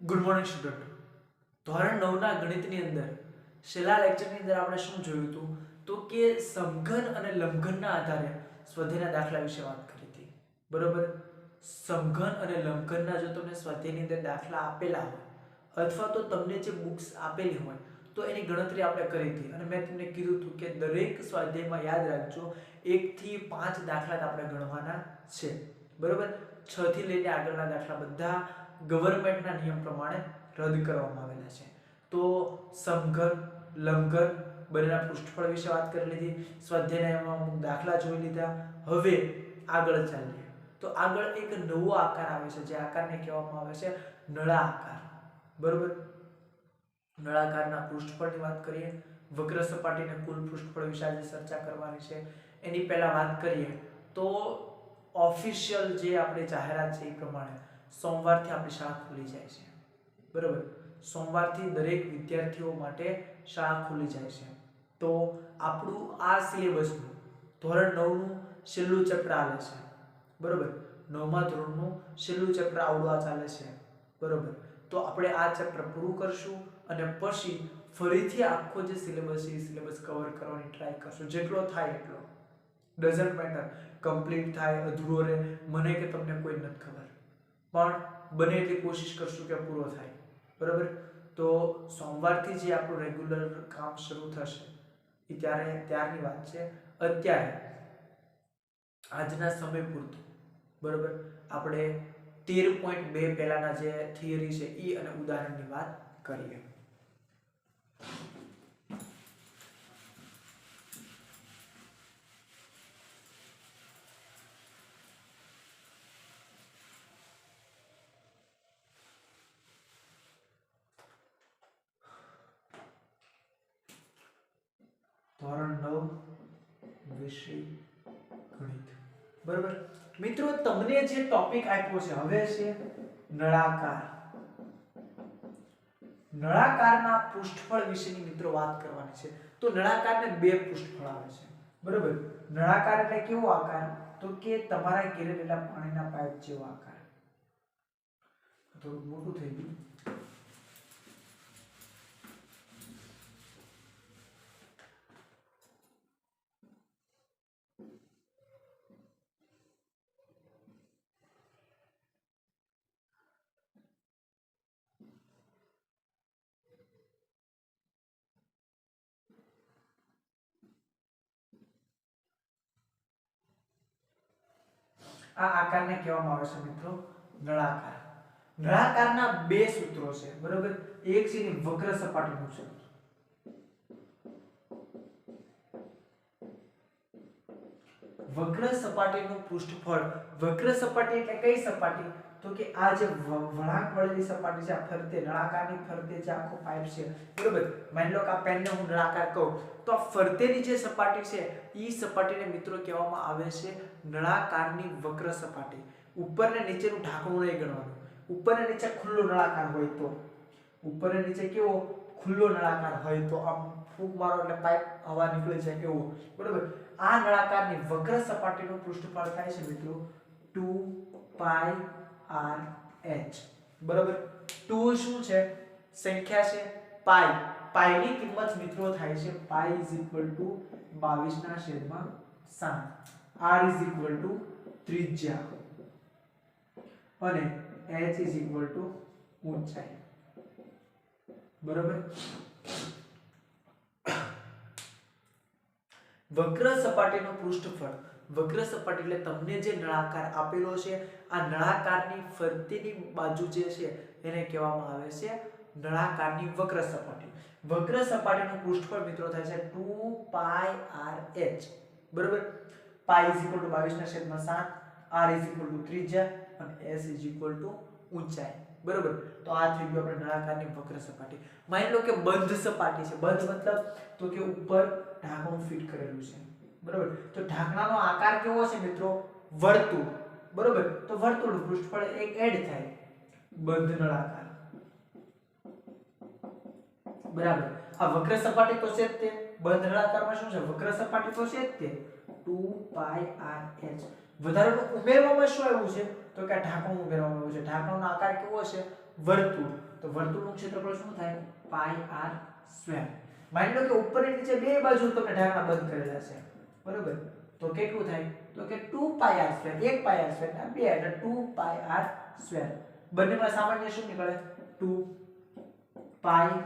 Good morning student. ધોરણ 9 ના ગણિતની અંદર છેલ્લા લેક્ચરની અંદર આપણે શું જોયું હતું તો કે સમઘન અને લંબઘનના આધારે સ્વાધ્યાયના દાખલા વિશે વાત કરી હતી. બરોબર. સમઘન અને લંબઘનના જો તમને સ્વાધ્યાયની અંદર દાખલા આપેલા હોય અથવા તો તમને જે બુક્સ આપેલી હોય તો એની ગણતરી આપણે કરી હતી અને મેં તમને કીધું હતું કે દરેક સ્વાધ્યાયમાં યાદ રાખજો 1 થી 5 દાખલા આપણે ગણવાના છે. બરોબર. 6 થી લઈને આગળના દાખલા બધા ગવર્નમેન્ટના નિયમ પ્રમાણે રદ કરવામાં આવેલા છે. તો સમઘન લંબઘન બંનેના પૃષ્ઠફળ વિશે વાત કરી લીધી, સ્વાધ્યાયના અમુક દાખલા જોઈ લીધા. હવે આગળ ચાલીએ તો આગળ એક નવો આકાર આવે છે જે આકારને કહેવામાં આવે છે નળાકાર. બરોબર. નળાકારના પૃષ્ઠફળની વાત કરીએ, વક્ર સપાટીના કુલ પૃષ્ઠફળ વિશે આજે ચર્ચા કરવાની છે. એની પહેલા વાત કરીએ તો ઓફિશિયલ જે આપણે જાહેરાત છે એ પ્રમાણે સોમવારથી આપણી શાળા ખુલી જાય છે. બરોબર. સોમવારથી દરેક વિદ્યાર્થીઓ માટે શાળા ખુલી જાય છે. તો આપણું આ સિલેબસનું ધોરણ 9 નું છેલ્લું ચેપ્ટર આવે છે. બરોબર. 9મા ધોરણનું છેલ્લું ચેપ્ટર આવડું આ ચાલે છે. બરોબર. તો આપણે આ ચેપ્ટર પૂરું કરશું અને પછી ફરીથી આખો જે સિલેબસ છે એ સિલેબસ કવર કરવાની ટ્રાય કરશું જેટલો થાય એટલો. ડઝન્ટ મેટર કમ્પ્લીટ થાય અધૂરો રહે મને કે તમને કોઈ નથી ખબર, પણ બને એટલી કોશિશ કરશું કે પૂરો થાય. બરાબર. તો સોમવારથી જે આપણું રેગ્યુલર કામ શરૂ થશે એ ત્યારની વાત છે. અત્યારે આજના સમય પૂરતું બરાબર આપણે 13.2 પહેલાના જે થિયરી છે એ અને ઉદાહરણની વાત કરીએ. ધોરણ 9 વિષય ગણિત. બરાબર. મિત્રો તમને જે ટોપિક આપ્યો છે હવે છે નળાકાર. નળાકારના પૃષ્ઠફળ વિશેની મિત્રો વાત કરવાની છે. તો નળાકારને બે પૃષ્ઠફળ આવે છે. બરાબર. નળાકાર એટલે કેવો આકાર તો કે તમારા ઘરે રહેલા પાણીના પાઇપ જેવો આકાર. થોડું મોટું થઈ ગયું. આ આકારને કહેવામાં આવે છે મિત્રો નળાકાર. નળાકારના બે સૂત્રો છે. બરોબર. એક છે વક્ર સપાટીનું સૂત્ર. વક્ર સપાટીનું પૃષ્ઠફળ. વક્ર સપાટી એટલે કઈ સપાટી તો કે આ જે વળાંક વળેલી સપાટી છે આ ફરતે નળાકારની ફરતે જે આખો પાઇપ છે. બરોબર. માની લો કે આ પેનને હું નળાકાર કહું તો આ ફરતેની જે સપાટી છે ઈ સપાટીને મિત્રો કહેવામાં આવે છે નળાકારની વક્ર સપાટી. ઉપર ને નીચેનું ઢાંકણું નહીં ગણવાનું. ઉપર ને નીચે ખુલ્લો નળાકાર હોય તો, ઉપર ને નીચે કેવો ખુલ્લો નળાકાર હોય તો આમ ફૂંક મારો એટલે પાઇપ હવા નીકળી જાય એવો. બરોબર. આ નળાકારની વક્ર સપાટીનું પૃષ્ઠફળ થાય છે મિત્રો 2πr/h. બરોબર. 2 શું છે? સંખ્યા છે. પાઈ પાઈની કિંમત મિત્રો થાય છે પાઈ = 22/7. r = ત્રિજ્યા અને h = ઊંચાઈ. બરોબર. વક્ર સપાટીનું પૃષ્ઠફળ. વક્ર સપાટી એટલે તમને જે નળાકાર આપેલો છે આ નળાકારની ફરતીની બાજુ જે છે એને કહેવામાં આવે છે નળાકારની વક્ર સપાટી. વક્ર સપાટીનું પૃષ્ઠફળ મિત્રો થાય છે 2πr/h. બરોબર. પાઈ = 22/7, r = ત્રિજ્યા અને s = ઊંચાઈ. બરોબર. તો આ થઈ ગયું આપણે નળાકારની વક્ર સપાટી. માની લો કે બંધ સપાટી છે. બંધ મતલબ તો કે ઉપર ઢાંકણું ફિટ કરેલું છે. બરોબર. તો ઢાંકણાનો આકાર કેવો છે મિત્રો? વર્તુળ. બરોબર. તો વર્તુળનું પૃષ્ઠફળ એક એડ થાય બંધ નળાકાર. બરાબર. આ વક્ર સપાટી તો છે જ તે. બંધ નળાકારમાં શું છે? વક્ર સપાટી તો છે જ તે. 2πr/h. વધારાનું ઉમેરવામાં શું આવ્યું છે તો કે ઢાંકણું ઉમેરવામાં આવ્યું છે. ઢાંકણાનો આકાર કેવો છે? વર્તુળ, તો વર્તુળનું ક્ષેત્રફળ શું થાય પાઈ આર સ્ક્વેર. માની લો કે ઉપર અને નીચે બે બાજુ તમને ઢાંકણા બંધ કરેલા છે, બરોબર, તો કેટલું થાય તો કે 2 પાઈ આર સ્ક્વેર, 1 પાઈ આર સ્ક્વેર ના 2 એટલે 2 પાઈ આર સ્ક્વેર. બંનેમાં સામાન્ય શું નીકળે 2 પાઈ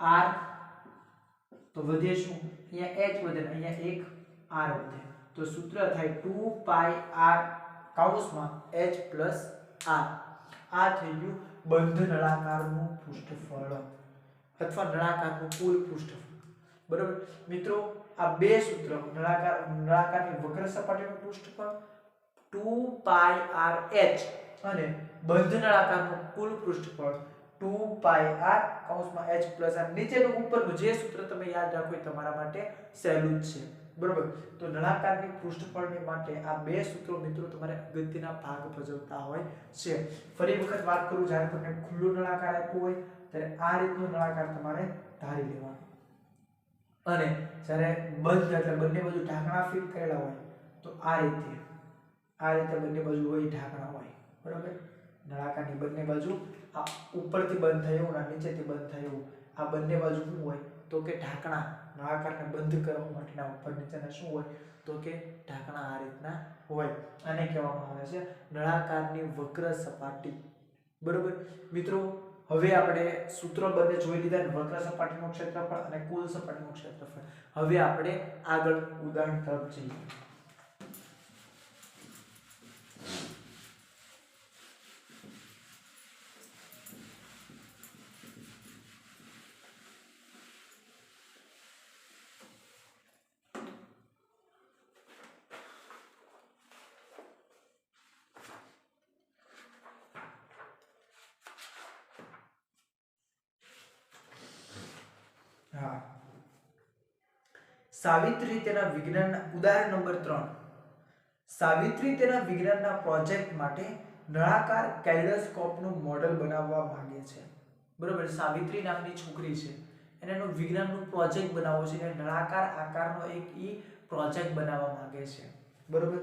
આર, તો વધે શું અહીંયા h વધે, અહીંયા 1 r વધે, તો સૂત્ર થાય 2 પાઈ r કૌંસમાં h પ્લસ r. આ થઈ ગયું બંધ નળાકારનું પૃષ્ઠફળ અથવા નળાકારનું કુલ પૃષ્ઠફળ. બરોબર મિત્રો, આ બે સૂત્ર નળાકારની વક્ર સપાટીનું પૃષ્ઠફળ 2 પાઈ r h અને બંધ નળાકારનું કુલ પૃષ્ઠફળ 2 પાઈ r કૌંસમાં h પ્લસ r. નીચેનું ઉપરનું જે સૂત્ર તમે યાદ રાખો એ તમારા માટે સહેલું જ છે, બરોબર. તો નળાકારની પૃષ્ઠફળની માટે આ બે સૂત્રો મિત્રો તમારે અગત્યના ભાગ ભજવતા હોય છે. ફરી વખત વાત કરું, જ્યારે તમને ખુલ્લું નળાકાર આપ્યું હોય ત્યારે આ રીતનો નળાકાર તમારે ધારી લેવાનો, અને જ્યારે બંધ એટલે બંને બાજુ ઢાંકણા ફિટ કરેલા હોય તો આ રીતે બંને બાજુ હોય ઢાંકણા હોય, બરોબર. નળાકારની બંને બાજુ આ ઉપરથી બંધ થાય એવું, નીચેથી બંધ થાય એવું, આ બંને બાજુ શું હોય તો કે ઢાંકણા. નળાકારને બંધ કરવા માટેના ઉપર નીચેના શું હોય તો કે ઢાંકણા આ રીતના હોય. આને કહેવામાં આવે છે નળાકારની વક્ર સપાટી, બરોબર. મિત્રો હવે આપણે સૂત્રો બંને જોઈ લીધા, વક્ર સપાટીનું ક્ષેત્રફળ અને કુલ સપાટીનું ક્ષેત્રફળ. હવે આપણે આગળ ઉદાહરણ તરફ જઈએ. સાવિત્રી તેના વિજ્ઞાનના ઉદાહરણ નંબર 3. સાવિત્રી તેના વિજ્ઞાનના પ્રોજેક્ટ માટે નળાકાર કેલિડોસ્કોપનું મોડેલ બનાવવા માંગે છે, બરોબર. સાવિત્રી નામની છોકરી છે, એનો વિજ્ઞાનનું પ્રોજેક્ટ બનાવવો છે, એને નળાકાર આકારનો એક પ્રોજેક્ટ બનાવવા માંગે છે, બરોબર.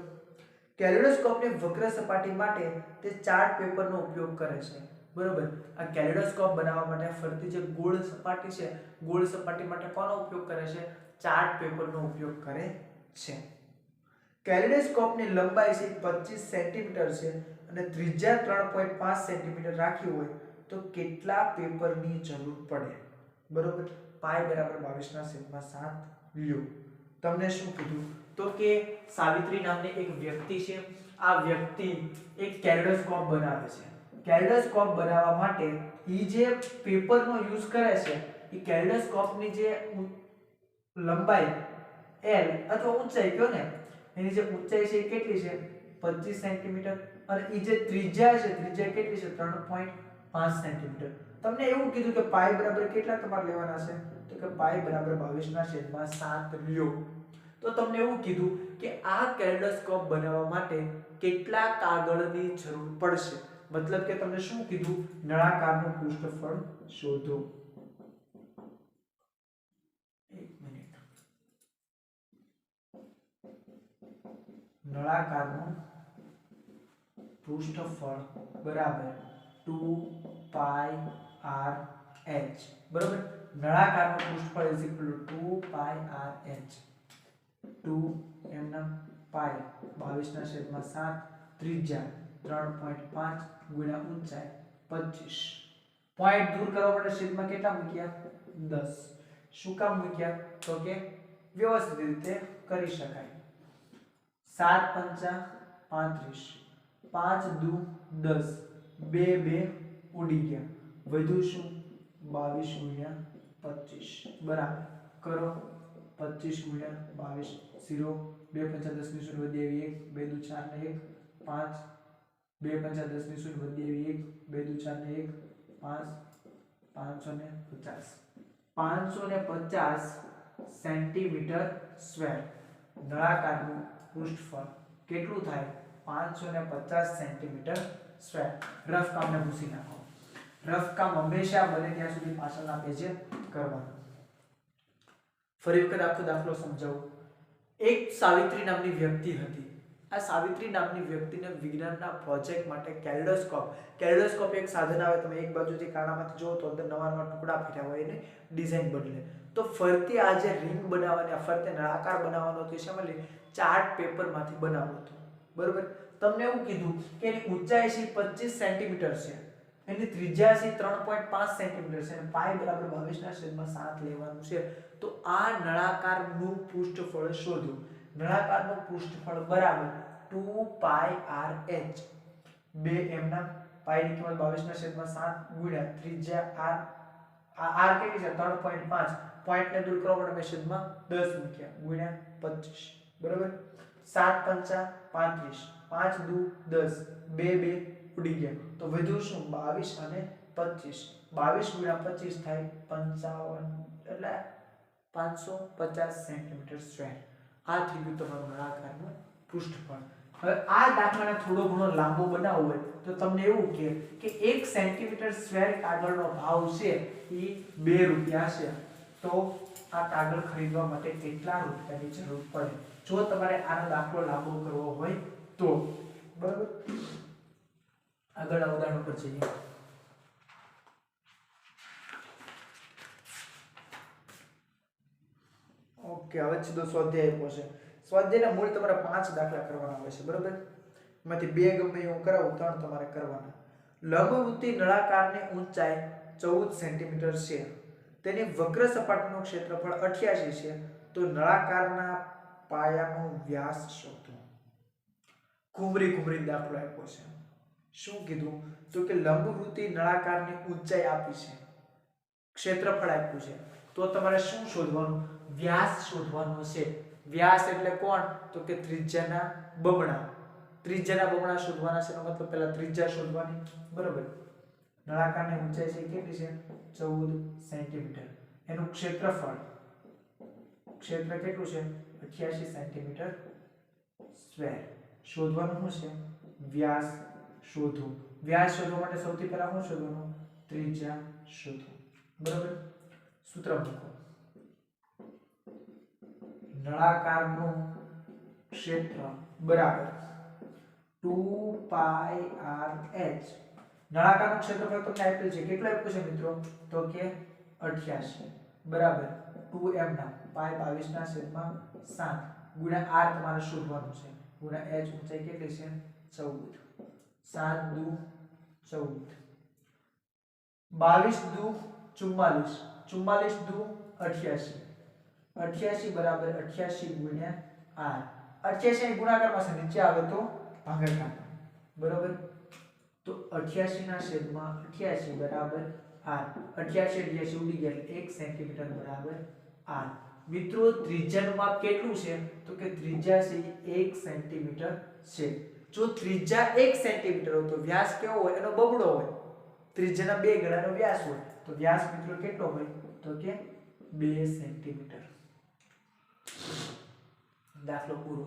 કેલિડોસ્કોપની વક્ર સપાટી માટે તે ચાર્ટ પેપરનો ઉપયોગ કરે છે, બરોબર. આ કેલિડોસ્કોપ બનાવવા માટે ફરતી જે ગોળ સપાટી છે, ગોળ સપાટી માટે કોનો ઉપયોગ કરે છે ચાર્ટ પેપરનો ઉપયોગ કરે છે. કેલિડોસ્કોપની લંબાઈ છે 25 સેન્ટીમીટર છે અને ત્રિજ્યા 3.5 સેન્ટીમીટર રાખી હોય તો કેટલા પેપરની જરૂર પડે, બરોબર. પાઈ બરાબર 22/7 લ્યો. તમને શું કીધું તો કે સાવિત્રી નામની એક વ્યક્તિ છે, આ વ્યક્તિ એક કેલિડોસ્કોપ બનાવે છે. કેલિડોસ્કોપ બનાવવા માટે ઈ જે પેપરનો યુઝ કરે છે એ કેલિડોસ્કોપની જે લંબાઈ L અથવા ઊંચાઈ કયો ને, એની જે ઊંચાઈ છે એ કેટલી છે 25 સેન્ટીમીટર, અને ઈ જે ત્રિજ્યા છે, ત્રિજ્યા કેટલી છે 3.5 સેન્ટીમીટર. તમને એવું કીધું કે પાઈ બરાબર કેટલા તમારે લેવાના છે તો કે પાઈ બરાબર 22/7 લ્યો. તો તમને એવું કીધું કે આ કેલિડોસ્કોપ બનાવવા માટે કેટલા કાગળની જરૂર પડશે, મતલબ કે તમને શું કીધું નળાકારનું પૃષ્ઠફળ શોધો. નળાકારનું પૃષ્ઠફળ બરાબર 2 પાઈ r h, બરાબર. નળાકારનું પૃષ્ઠફળ = 2 પાઈ r h. 2 એમના પાઈ 22/7 ત્રિજ્યા 3.5 ગુણ્યા ઊંચાઈ 25. પોઈન્ટ દૂર કરવા માટે છેદમાં કેટલા મૂક્યા 10. શું કામ મૂક્યા તો કે વ્યવસ્થિત રીતે કરી શકાય. 7 5 35, 5 દુ 10, 2 2 ઉડી ગયા, વધુ શું 22 * 25 બરાબર. કરો 25 * 22 0, 2 5 10 ની 0 વધે 1, 2 દુ 4 ને 1, 5, 2 5 10 ની 0 વધે 1, 2 દુ 4 ને 1, 5, 550. 550 સેન્ટીમીટર સ્ક્વેર નળાકારનું પૃષ્ઠફળ કેટલું થાય 550 સેન્ટીમીટર સ્ક્વેર. રફ કામને ભૂસી નાખો. રફ કામ હંમેશા બને ત્યાં સુધી પાછળના પેજે કરવાનું. ફરી વખત આખો દાખલો સમજાવું. એક સાવિત્રી નામની વ્યક્તિ હતી, આ સાવિત્રી નામની વ્યક્તિને વિજ્ઞાનના પ્રોજેક્ટ માટે કેલેડોસ્કોપ એક સાધન આવે, તમે એક બાજુથી કાણામાંથી જોવો તો અંદર નવા નવા ટુકડા ફેર્યા હોય એની ડિઝાઇન બદલે. તો ફરતી આ જે રિંગ બનાવવાની, ફરતે નળાકાર બનાવવાનો હતો, શેમાં ચાર્ટ પેપરમાંથી બનાવવાનો હતો. બરોબર. તમને એવું કીધું કે એની ઊંચાઈ છે 25 સેન્ટીમીટર છે, એની ત્રિજ્યા છે 3.5 સેન્ટીમીટર છે અને પાઈ બરાબર 22/7 લેવાનું છે. તો આ નળાકારનું પૃષ્ઠફળ શોધો. નળાકારનું પૃષ્ઠફળ બરાબર 2 પાઈ RH 2m ના પાઈ ની કિંમત 22/7 ગુણ્યા ત્રિજ્યા r કેટલી છે 3.5, પોઈન્ટ ને દૂર કરવા માટે મેં છેદમાં 10 મૂક્યા ગુણ્યા 25. બરાબર. 7 × 5 = 35, 5 × 2 = 10, 2 ઉડી ગયા. તો વધુ શું 22 અને 25, 22 × 25 થાય 55, એટલે 550 સેન્ટીમીટર સ્ક્વેર. આ થઈ ગયું તમારું નળાકારનું પૃષ્ઠફળ. હવે આ દાખલાને થોડો ઘણો લાંબો બનાવવો હોય તો તમને એવું કે 1 સેન્ટીમીટર સ્ક્વેર કાગળનો ભાવ છે એ 2 રૂપિયા છે. તો આ કાગળ ખરીદવા માટે કેટલા રૂપિયાની જરૂર પડે જો તમારે આનો દાખલો લાંબો કરવો હોય તો. બરાબર. આગળ ઉદાહરણ પર જઈએ. ઓકે, હવે સીધો સ્વાધ્યાય આપ્યો છે. સ્વાધ્યાયના મૂળ તમારે 5 દાખલા કરવાના હોય છે. બરાબર. એમાંથી 2 ગમે હું કરાવું, 3 તમારે કરવાના. લંબવૃત્તિ નળાકારની ઊંચાઈ 14 સેન્ટીમીટર છે, તેની વક્ર સપાટીનું ક્ષેત્રફળ 88 છે, તો નળાકારના પાયાનો વ્યાસ શોધો. ઘૂમરી દાખલો આપ્યો છે. શું કીધું? તો કે લંબવૃત્તિ નળાકારની ઊંચાઈ આપી છે, ક્ષેત્રફળ આપ્યું છે, તો તમારે શું શોધવાનું? વ્યાસ શોધવાનો છે. વ્યાસ એટલે કોણ? તો કે ત્રિજ્યાના બમણા. ત્રિજ્યાના બમણા શોધવાના છે, એનો મતલબ પહેલા ત્રિજ્યા શોધવાની. બરાબર. નળાકારની ઊંચાઈ છે કેટલી છે 14 સેન્ટીમીટર, એનું ક્ષેત્રફળ, ક્ષેત્ર કેટલું છે 88 સેન્ટીમીટર સ્ક્વેર. શોધવાનું શું છે? વ્યાસ શોધો. વ્યાસ શોધવા માટે સૌથી પહેલા શું શોધવાનું? ત્રિજ્યા શોધો. બરાબર. સૂત્ર મૂકો. નળાકારનું ક્ષેત્ર બરાબર 2 પાઈ RH. નળાકારનું ક્ષેત્રફળ તમને આપેલ છે, કેટલું આપ્યું છે મિત્રો? તો કે 88 બરાબર 2m ના પાઈ 22/7 ગુણ્યા r તમારે શોધવાનું છે, ગુણ્યા h ઊંચાઈ કેટલી છે 14. 7 × 2 = 14, 22 × 2 = 44, 44 × 2 = 88 બરાબર 88 ગુણ્યા r. 88 ગુણાકારમાં છે, નીચે આવે તો ભાગાકારમાં. બરાબર. તો 88/88 બરાબર r. 88 ઉડી ગયા એટલે 1 સેન્ટીમીટર બરાબર r. મિત્રો ત્રિજ્યાનું માપ કેટલું છે? તો કે ત્રિજ્યા છે 1 સેન્ટીમીટર છે. જો ત્રિજ્યા 1 સેન્ટીમીટર હોય તો વ્યાસ કેવો હોય? એનો બમણો હોય. ત્રિજ્યાના 2 ગણાનો વ્યાસ હોય, તો વ્યાસ મિત્રો કેટલો હોય? તો કે 2 સેન્ટીમીટર. દાખલો પૂરો.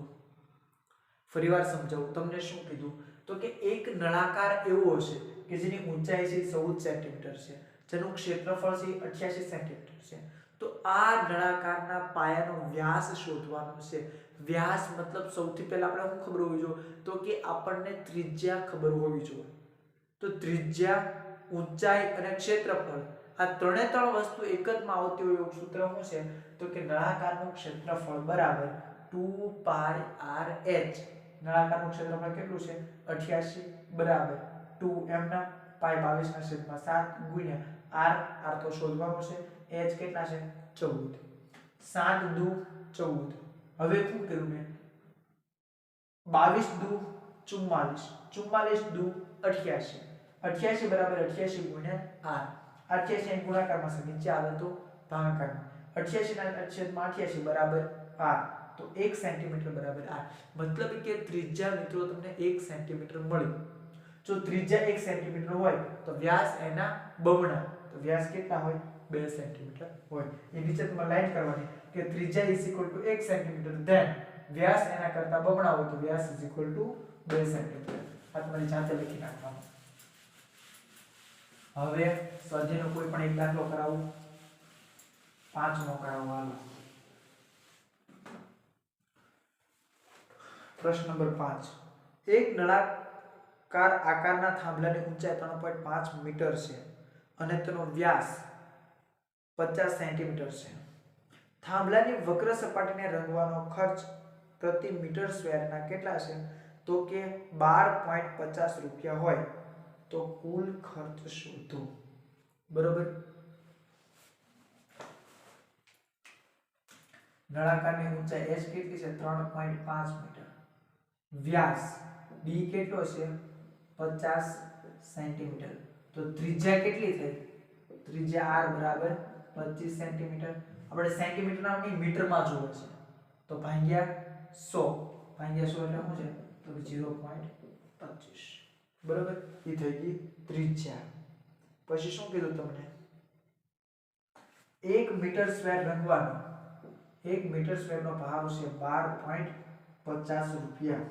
ફરીવાર સમજાવું. તમને શું કીધું? તો કે એક નળાકાર એવો હશે કે જેની ઊંચાઈ છે 14 સેન્ટીમીટર છે, જેનું ક્ષેત્રફળ છે 88 સેન્ટીમીટર છે. તો આ નળાકારના પાયાનો વ્યાસ શોધવાનો છે. વ્યાસ મતલબ સૌથી પહેલા આપણે શું ખબર હોવી જોઈએ? તો કે આપણને ત્રિજ્યા ખબર હોવી જોઈએ. તો ત્રિજ્યા, ઊંચાઈ અને ક્ષેત્રફળ, આ ત્રણે ત્રણ વસ્તુ એક જ માં આવતી હોય એવું સૂત્ર શું છે? તો કે નળાકારનું ક્ષેત્રફળ બરાબર 2 પાઈ RH. નળાકારનું ક્ષેત્રફળ કેટલું છે 88 બરાબર 2m ના પાઈ 22/7 ગુણ્યા r તો શોધવાનું છે, h કેટલા છે 14. 7 × 2 = 14. હવે શું કર્યું મેં? 22 × 2 = 44, 44 × 2 = 88, 88 બરાબર 88 ગુણ્યા r. 88 ગુણાકારમાં છે, નીચે આવે તો ભાગાકારમાં. 88/88 બરાબર r. તો 1 સેન્ટીમીટર બરાબર r. મતલબ કે ત્રિજ્યા મિત્રો તમને 1 સેન્ટીમીટર મળી. જો ત્રિજ્યા 1 સેન્ટીમીટર હોય તો વ્યાસ એના બમણા. તો વ્યાસ કેટલા હોય? 2 સેન્ટીમીટર હોય. એ નીચે તમારે લાઈન કરવાની કે ત્રિજ્યા = 1 સેન્ટીમીટર, ધેન વ્યાસ એના કરતા બમણા હોય તો વ્યાસ = 2 સેન્ટીમીટર. આ તમારી જાતે લખી નાખવાનું. હવે સ્વાધ્યાયનો કોઈ પણ એક દાખલો કરાવું. 5મો કરાવો. હાલો. પ્રશ્ન નંબર 5. એક નળાકાર આકારના થાંભલાની ઊંચાઈ 3.5 મીટર છે અને તેનો વ્યાસ 50 સેન્ટીમીટર છે. થાંભલાની વક્ર સપાટીને રંગવાનો ખર્ચ પ્રતિ મીટર સ્ક્વેરના કેટલા છે? તો કે 12.50 રૂપિયા હોય તો કુલ ખર્ચ શોધો. બરોબર. નળાકારની ઊંચાઈ h કેટલી છે? 3.5 મીટર. વ્યાસ d કેટલો છે? 50 સેન્ટીમીટર. તો ત્રિજ્યા કેટલી થઈ? ત્રિજ્યા r બરાબર 25 સેન્ટીમીટર. આપણે સેન્ટીમીટરના નહીં મીટરમાં જોવે છે તો ભાગ્યા 100 એટલે શું છે? તો 0.25. બરોબર. એ થઈ ગઈ ત્રિજ્યા. પછી શું કીધું તમને? 1 મીટર સ્ક્વેર રંગવાનો 1 મીટર સ્ક્વેરનો ભાવ છે 12.50 રૂપિયા.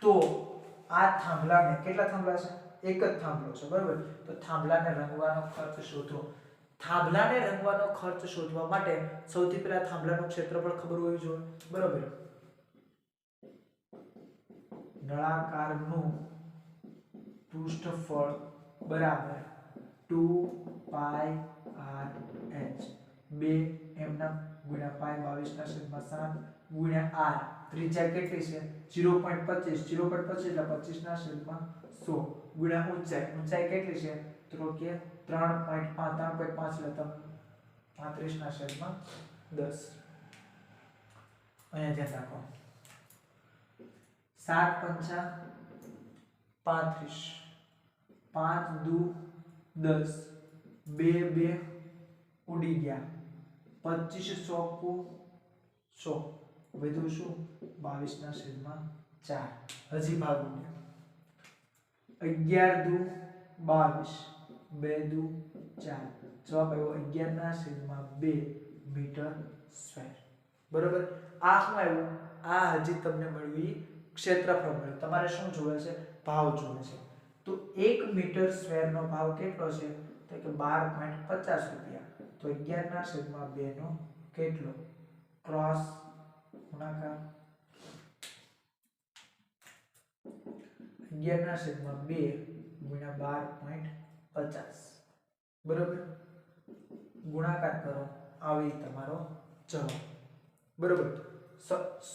તો આ થાંભલાને કેટલા થાંભલા છે? એક જ થાંભલો છે. બરોબર. તો થાંભલાને રંગવાનો ખર્ચ શોધો. થાંભલાને રંગવાનો ખર્ચ શોધવા માટે સૌથી પહેલા થાંભલાનું ક્ષેત્રફળ ખબર હોવી જોઈએ. બરોબર. નળાકારનું પૃષ્ઠફળ બરાબર 2πrh 2 એમના ગુણ્યા પાઈ 22/7 ગુણ્યા r. ત્રિજ્યા કેટલી છે? 0.25 એટલે 25/100 ગુણ્યા ઊંચાઈ કેટલી છે? તો કે 3.5 એટલે 35/10. અહીંયા ધ્યાન રાખો. 7 5 35 5 દુ 10 2 ઉડી ગયા 25 100 વધુ શું? 22/4. હજી ભાગ ઉડ્યા 11 દુ 22 2 દુ 4. જવાબ આવ્યો 11/2 મીટર સ્ક્વેર. બરોબર. આ શું આવ્યું? આ હજી તમને મળ્યું ક્ષેત્રફળ મળ્યું. તમારે શું જોવે છે? ભાવ જોવે છે. તો 1 મીટર સ્ક્વેરનો ભાવ કેટલો છે? તો કે 12.50 રૂપિયા. તો 11/2 નો કેટલો? ક્રોસ ગુણાકાર 11/2 ગુણ્યા 12.50. બરોબર. ગુણાકાર કરો આવી તમારો જવાબ. બરોબર.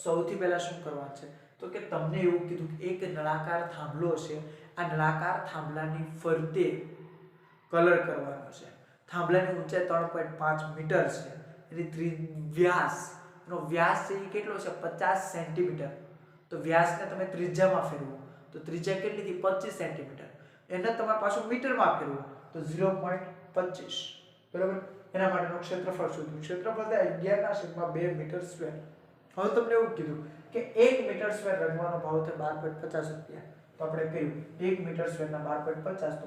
સૌથી પહેલા શું કરવાનું છે? તો કે તમને એવું કીધું કે એક નળાકાર થાંભલો છે. આ નળાકાર થાંભલાની ફરતે કલર કરવાનો છે. થાંભલાની ઊંચાઈ 3.5 મીટર છે. એની વ્યાસ છે એ કેટલો છે? 50 સેન્ટીમીટર. તો વ્યાસને તમે ત્રિજ્યામાં ફેરવો તો ત્રિજ્યા કેટલી હતી? 25 સેન્ટીમીટર. એને તમારે પાછું મીટરમાં ફેરવો તો 0.25. બરાબર. એના માટેનું ક્ષેત્રફળ શોધ્યું. ક્ષેત્રફળ થાય 11/2 મીટર સ્ક્વેર. હવે તમને એવું કીધું કે 1 મીટર સ્ક્વેર રંગવાનો ભાવ છે 12.50 રૂપિયા. તો આપણે કહ્યું 1 મીટર સ્ક્વેરના 12.50 તો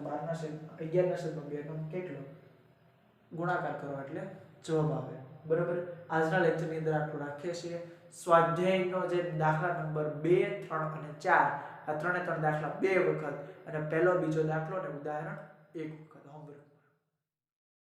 11/2 નો કેટલો? ગુણાકાર કરો એટલે જવાબ આવે. બરોબર. આજના લેક્ચરની અંદર આટલું રાખીએ છીએ. સ્વાધ્યાયનો જે દાખલા નંબર 2, 3 અને 4 આ ત્રણે ત્રણ દાખલા 2 વખત અને પહેલો બીજો દાખલો અને ઉદાહરણ 1 વખત